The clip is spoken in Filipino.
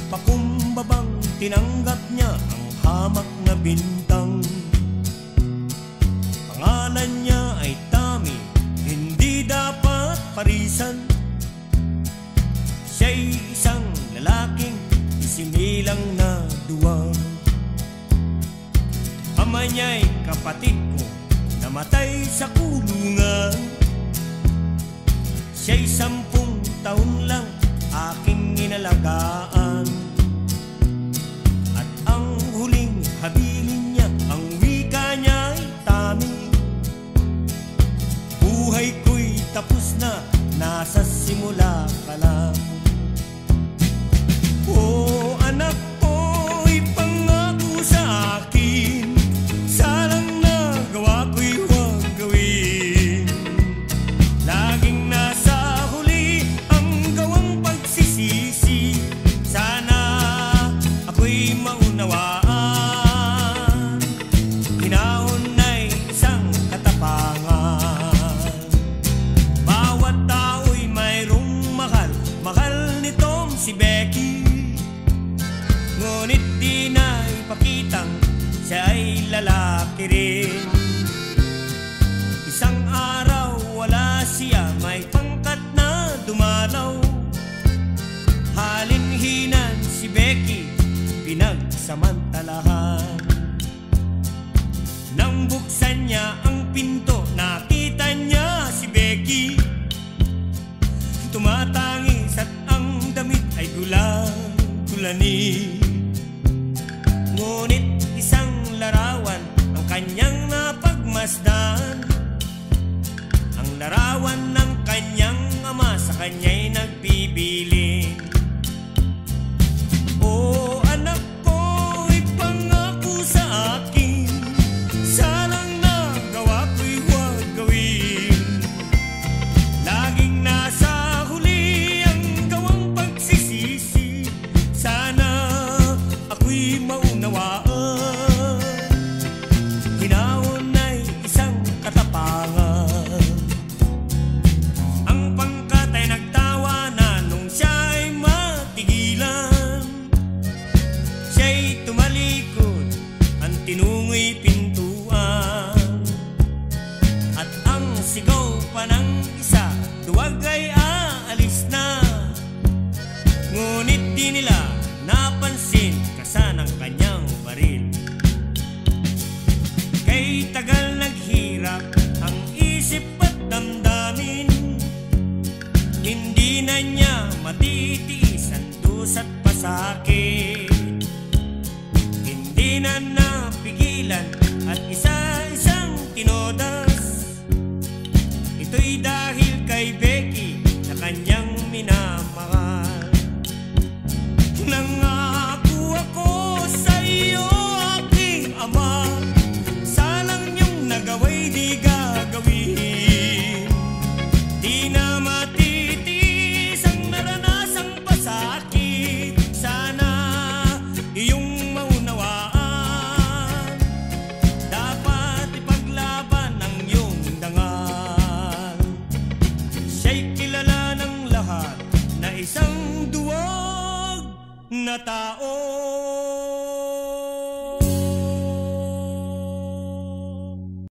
Pakumbabang tinanggap niya ang hamak na bintang. Pangalan niya ay Tommy, hindi dapat parisan. Siya'y isang lalaking isinilang na duwag. Ama niya'y kapatid ko, namatay sa kulungan. Siya'y 10 taon lang aking inalagaan. At ang huling habilin niya, ang wika niya'y Tommy. Buhay ko'y tapos na, nasa simula ka lang. Oh anak ko'y pangako sa akin, salang nagawa ko'y huwag gawin. Laging nasa huli ang gawang pagsisisi, sana ako'y maunawaan. Hinahon ay isang katapangan. Bawat tao'y mayroong mahal, mahal nitong si Becky. Ngunit di na ipakitang siya ay lalaki rin. Isang araw wala siya, may pangkat na dumalaw. Halinhinan si Becky, pinagsamantalahan. Nang buksan niya ang pinto, nakita niya si Becky. Tumatangis at ang damit ay gula-gulani. Ngunit isang larawan ang kanyang napagmasdan. Ang larawan ng kanyang ama, sa kanya'y nagbibiling. Oh anak ko'y pangako sa akin, salang nagawa ko'y huwag gawin. Laging nasa huli ang gawang pagsisisi, sana ako'y maunawaan. Hinahon ay isang katapangan. Ang pangkat ay nagtawa na nung siya'y matigilan. Siya'y tumalikod, ang tinungo'y pintuan. At ang sigaw pa ng isa, duwag ay aalis na. Ngunit di nila napansin kasanang kanyang baril. Kay tagal naghirap ang isip at damdamin, hindi na niya matitiis ang dusa't pasakit. Hindi na napigilan at isa-isang tinodas. Ito'y dahil kay Becky na kanyang minamahal. Nangako ako sa iyo aking ama, salang niyong nagawa'y di gagawin. Di na matitiis ang naranasang pasakit, sana iyong maunawaan. Dapat ipaglaban ang iyong dangal. Siya'y kilala ng lahat na isang duwag na tao.